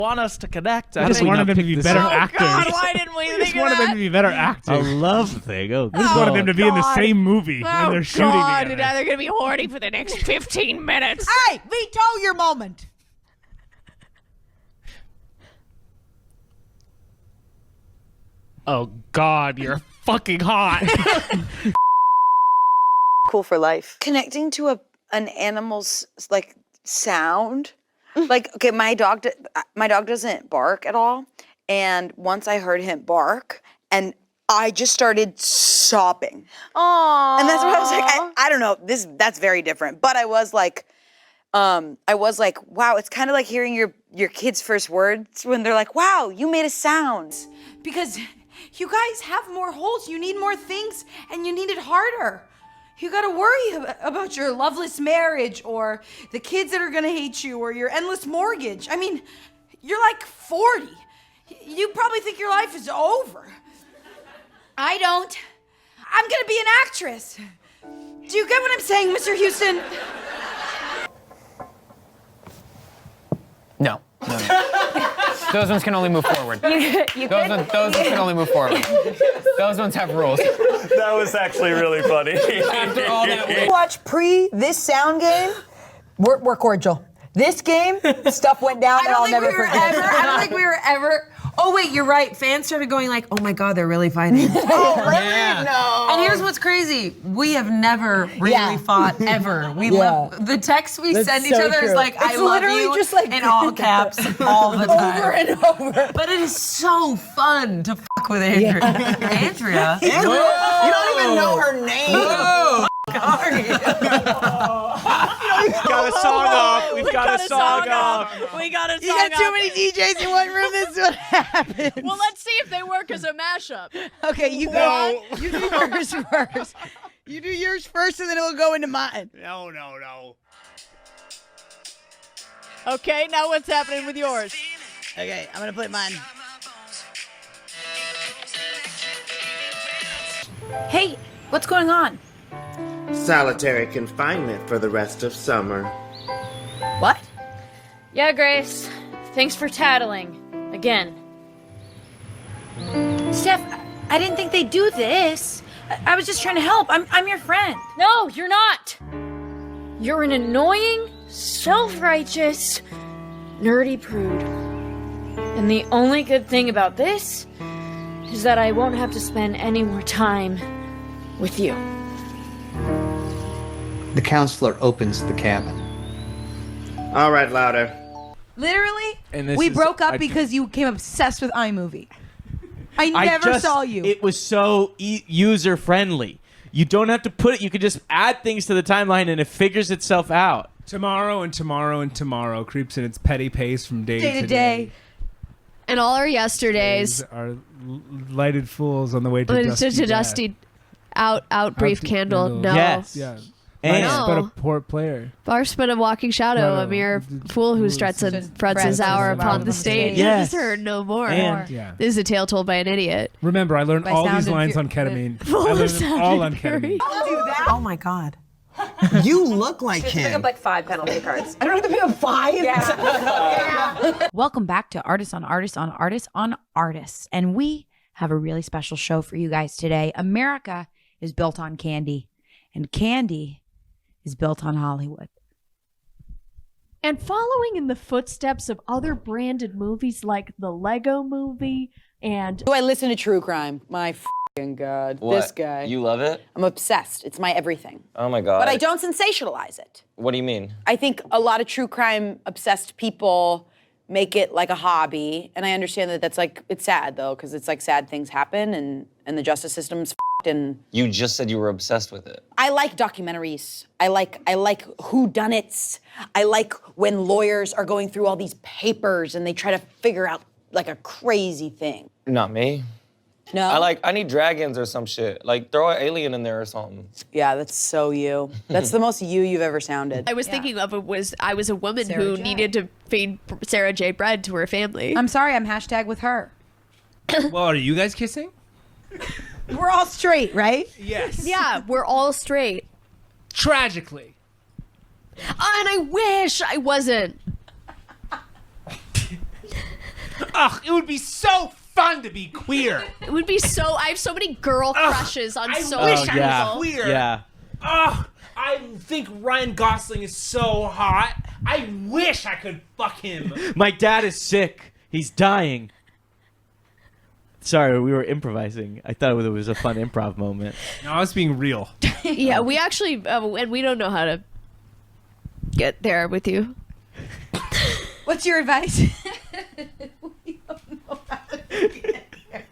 want us to connect. I just wanted them to be better actors. God, why didn't we think of that? I just wanted them to be better actors. A love thing. Oh, I just wanted them to be in the same movie when they're shooting God, together. now they're going to be horny for the next 15 minutes. Hey, veto your moment. Oh, God, you're fucking hot. Cool for life. Connecting to an animal's like sound. Like, okay, my dog doesn't bark at all. And once I heard him bark, and I just started sobbing. Aww. And that's what I was like, I don't know, that's very different. But I was like, wow, it's kind of like hearing your kid's first words when they're like, wow, you made a sound. Because you guys have more holes, you need more things, and you need it harder. You gotta worry about your loveless marriage or the kids that are gonna hate you or your endless mortgage. I mean, you're like 40. You probably think your life is over. I don't. I'm gonna be an actress. Do you get what I'm saying, Mr. Houston? No. Those ones can only move forward. Those ones can only move forward. Those ones have rules. that was actually really funny. After all that, Watch this sound game. We're cordial. This game, stuff went down and I'll never forget. I don't think we were ever. Oh wait, you're right. Fans started going like, "Oh my God, they're really fighting." Oh, really? Yeah. No. And here's what's crazy: we have never really fought ever. We love the text we send each so other is true. like, "I It's love literally you," just like in all caps all the time, over and over. But it is so fun to fuck with Andrea. Andrea. You don't even know her name. Whoa. We've got a song up. We've got a song up. We got a song You got too up. many DJs in one room, this is what happens. Well, let's see if they work as a mashup. Okay, you go. You do yours first. You do yours first, and then it will go into mine. No. Okay, now what's happening with yours? Okay, I'm gonna play mine. Hey, what's going on? Solitary confinement for the rest of summer. What? Yeah, Grace. Thanks for tattling. Again. Steph, I didn't think they'd do this. I was just trying to help. I'm your friend. No, you're not! You're an annoying, self-righteous, nerdy prude. And the only good thing about this is that I won't have to spend any more time with you. The counselor opens the cabin. All right, louder. Literally, we broke up because you became obsessed with iMovie. I never saw you. It was so user friendly. You don't have to put it. You could just add things to the timeline, and it figures itself out. Tomorrow and tomorrow and tomorrow creeps in its petty pace from day to day. And all our yesterdays. Are lighted fools on the way to dusty dusty out brief candle. No. Yes. Yeah. And No. But a poor player. Barf's but a walking shadow, a mere fool who struts and frets his hour upon the stage. Yes. Yes. Heard no more. And- Yeah. This is a tale told by an idiot. Remember, I learned By all Sound these and lines Fury. on ketamine. Full I of learned them Sound all and on Fury. ketamine. Oh my God. You look like Pick up him. like 5 penalty cards. I don't have to pick up 5. Welcome back to Artists on Artists on Artists on Artists. And we have a really special show for you guys today. America is built on candy, and candy is built on Hollywood. And following in the footsteps of other branded movies like the Lego Movie and... Do I listen to true crime? My f***ing God. What? This guy. You love it? I'm obsessed. It's my everything. Oh my God. But I don't sensationalize it. What do you mean? I think a lot of true crime obsessed people make it like a hobby. And I understand that that's like, it's sad though, because it's like sad things happen and the justice system's f***ed and... You just said you were obsessed with it. I like documentaries. I like whodunits. I like when lawyers are going through all these papers and they try to figure out like a crazy thing. Not me. No? I need dragons or some shit. Like, throw an alien in there or something. Yeah, that's so you. That's the most you've ever sounded. I was thinking of it was I was a woman who needed to feed Sarah J. bread to her family. I'm sorry, I'm hashtag with her. Well, are you guys kissing? We're all straight, right? Yes. Yeah, we're all straight. Tragically. And I wish I wasn't. Ugh, it would be so fun to be queer. It would be so. I have so many girl crushes on so wish many I people. was queer. Yeah. Ugh, I think Ryan Gosling is so hot. I wish I could fuck him. My dad is sick. He's dying. Sorry, we were improvising. I thought it was a fun improv moment. No, I was being real. Yeah, we actually, and we don't know how to get there with you. What's your advice? We don't know how to get there.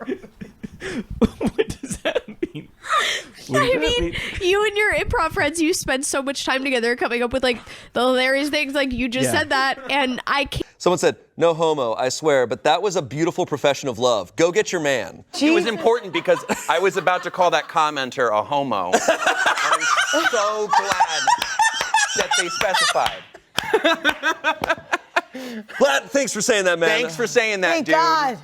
What does that mean? I mean, you and your improv friends, you spend so much time together coming up with like the hilarious things. Like you just said that, and I can't. Someone said, no homo, I swear, but that was a beautiful profession of love. Go get your man. It was important because I was about to call that commenter a homo. I'm so glad that they specified. Well, thanks for saying that, man. Thanks for saying that, Thank dude. God.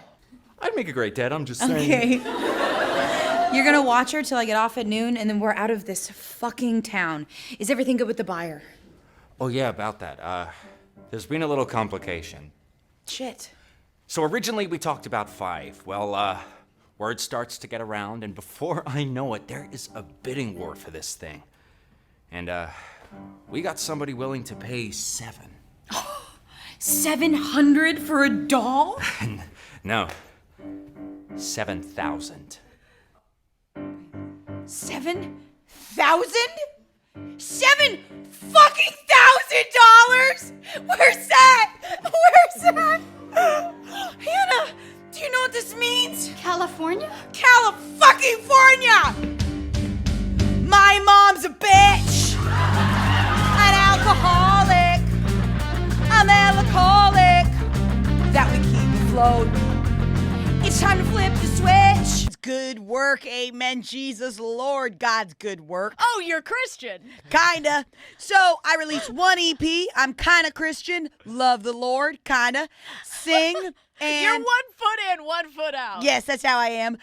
I'd make a great dad, I'm just saying. Okay. You're gonna watch her till I get off at noon, and then we're out of this fucking town. Is everything good with the buyer? Oh, yeah, about that. There's been a little complication. Shit. So originally we talked about 5. Well, word starts to get around, and before I know it, there is a bidding war for this thing. And, we got somebody willing to pay 7. 700 for a doll? No. 7,000. 7,000? $7,000? Where's that? Hannah, do you know what this means? California? California! My mom's a bitch. An alcoholic. I'm alcoholic. That we keep afloat. It's time to flip the switch. It's good work, amen, Jesus, Lord, God's good work. Oh, you're Christian. Kinda. So I released one EP. I'm kinda Christian. Love the Lord. Kinda. Sing. And You're 1 foot in, 1 foot out. yes, that's how I am.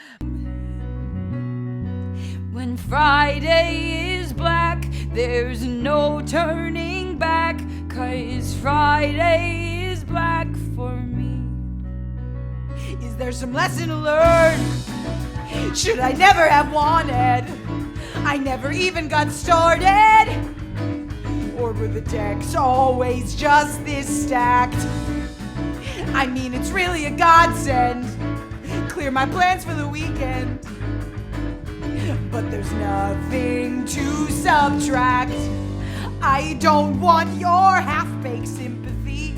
When Friday is black, there's no turning back, 'cause Friday is black for me. Is there some lesson to learn? Should I never have wanted? I never even got started. Or were the decks always just this stacked? I mean, it's really a godsend. Clear my plans for the weekend. But there's nothing to subtract. I don't want your half-baked sympathy.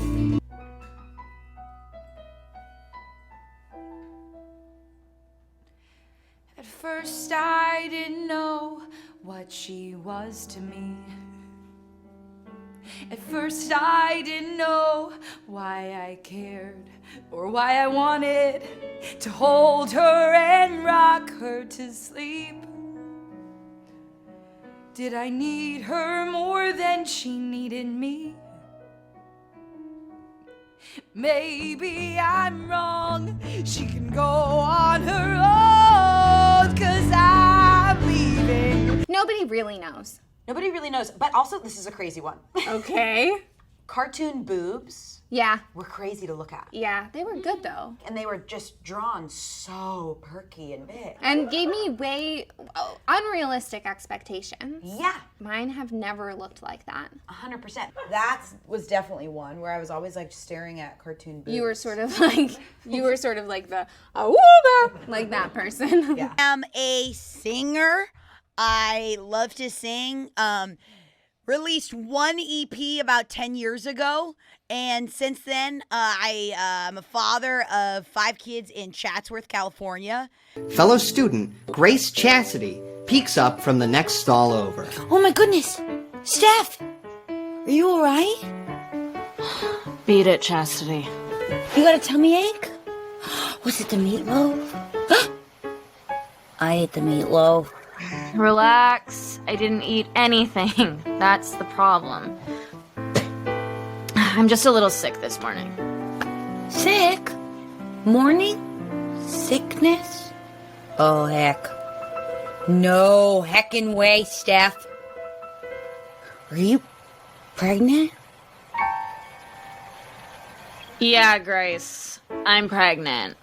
At first I didn't know what she was to me. At first I didn't know why I cared or why I wanted to hold her and rock her to sleep. Did I need her more than she needed me? Maybe I'm wrong. She can go on her own, 'cause I'm leaving. Nobody really knows. Nobody really knows. But also, this is a crazy one. Okay. Cartoon boobs Yeah. were crazy to look at. Yeah, they were good though. And they were just drawn so perky and big. And gave me way unrealistic expectations. Yeah. Mine have never looked like that. 100%. That was definitely one where I was always like staring at cartoon boobs. You were sort of like the awooga, like that person. Yeah. I'm a singer. I love to sing. Released one EP about 10 years ago, and since then, I'm a father of 5 kids in Chatsworth, California. Fellow student Grace Chastity peeks up from the next stall over. Oh my goodness! Steph! Are you alright? Beat it, Chastity. You got a tummy ache? Was it the meatloaf? I ate the meatloaf. Relax. I didn't eat anything. That's the problem. I'm just a little sick this morning. Sick? Morning? Sickness? Oh, heck. No heckin' way, Steph. Are you pregnant? Yeah, Grace. I'm pregnant.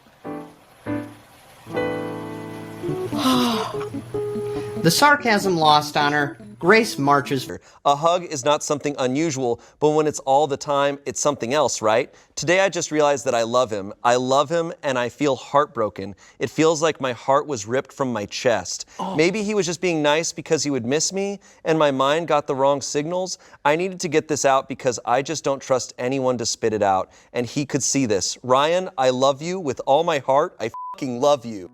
The sarcasm lost on her, Grace marches. A hug is not something unusual, but when it's all the time, it's something else, right? Today I just realized that I love him. I love him and I feel heartbroken. It feels like my heart was ripped from my chest. Maybe he was just being nice because he would miss me and my mind got the wrong signals. I needed to get this out because I just don't trust anyone to spit it out, and he could see this. Ryan, I love you with all my heart. I fucking love you.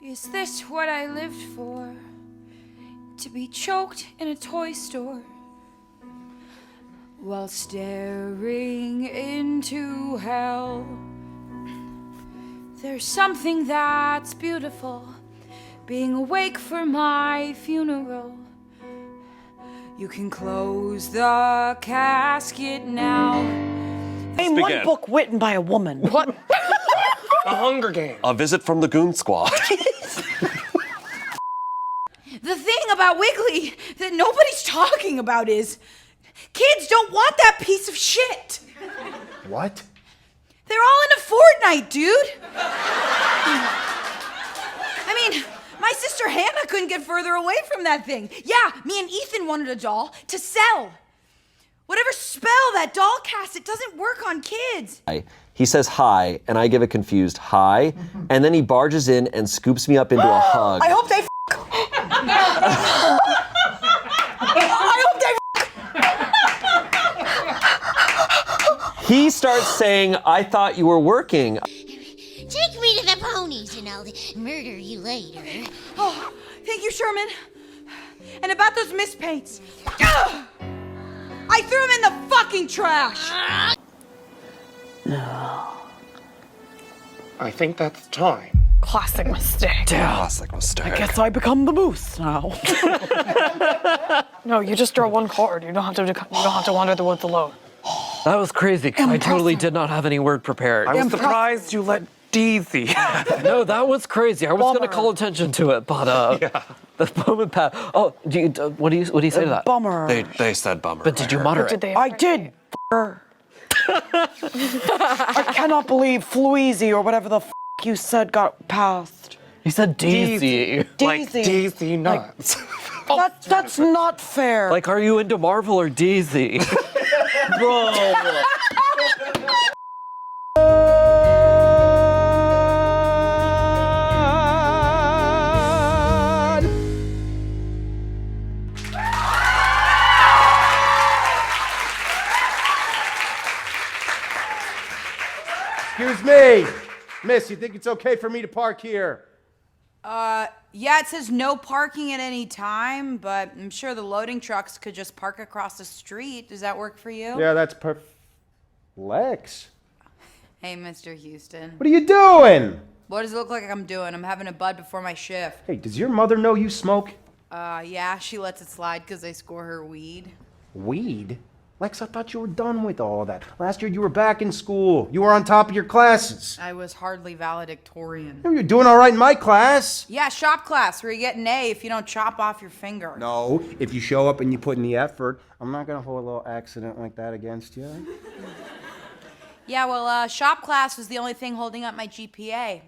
Is this what I lived for? To be choked in a toy store while staring into hell. There's something that's beautiful, being awake for my funeral. You can close the casket now. Name one book written by a woman. What? A Hunger Game. A Visit from the Goon Squad. The thing about Wiggly that nobody's talking about is kids don't want that piece of shit. What? They're all into Fortnite, dude. I mean, my sister Hannah couldn't get further away from that thing. Yeah, me and Ethan wanted a doll to sell. Whatever spell that doll casts, it doesn't work on kids. He says hi, and I give a confused hi, and then he barges in and scoops me up into a hug. I hope they He starts saying, I thought you were working. Take me to the ponies and I'll murder you later. Oh, thank you, Sherman. And about those mispaints. Ugh! I threw them in the fucking trash. No. I think that's time. Classic mistake. Classic mistake. I guess I become the moose now. No, you just draw one card. You don't have to wander the woods alone. That was crazy, because I totally did not have any word prepared. I was surprised you let Deezy. No, that was crazy. I was going to call attention to it, but the moment passed. Oh, what do you say to that? Bummer. They said bummer. But did you mutter it? I did. I cannot believe Flueezy or whatever the you said got passed. You said Deezy. Like Deezy nuts. That's not fair. Like, are you into Marvel or Deezy? Bro. Excuse me. Miss, you think it's okay for me to park here? Yeah, it says no parking at any time, but I'm sure the loading trucks could just park across the street. Does that work for you? Yeah, that's perfect. Lex? Hey, Mr. Houston. What are you doing? What does it look like I'm doing? I'm having a bud before my shift. Hey, does your mother know you smoke? Yeah, she lets it slide because I score her weed. Weed? Lex, I thought you were done with all that. Last year you were back in school. You were on top of your classes. I was hardly valedictorian. You're doing all right in my class. Yeah, shop class, where you get an A if you don't chop off your finger. No, if you show up and you put in the effort, I'm not going to hold a little accident like that against you. Yeah, well, shop class was the only thing holding up my GPA.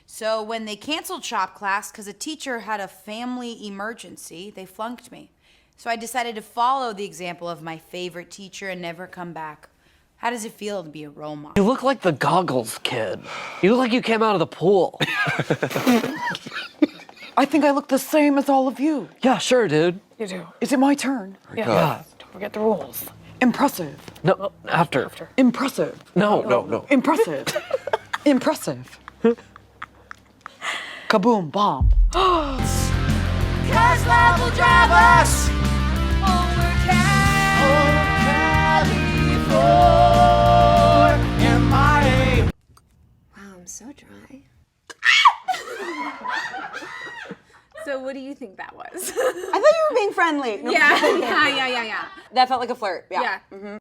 So when they canceled shop class because a teacher had a family emergency, they flunked me. So I decided to follow the example of my favorite teacher and never come back. How does it feel to be a role model? You look like the Goggles kid. You look like you came out of the pool. I think I look the same as all of you. Yeah, sure, dude. You do. Is it my turn? Yeah. Don't forget the rules. Impressive. No, after. Impressive. No. Impressive. Impressive. Kaboom, bomb. Cause love will drive us over California. Wow, I'm so dry. So what do you think that was? I thought you were being friendly. No. Yeah. That felt like a flirt. Yeah. Mhm.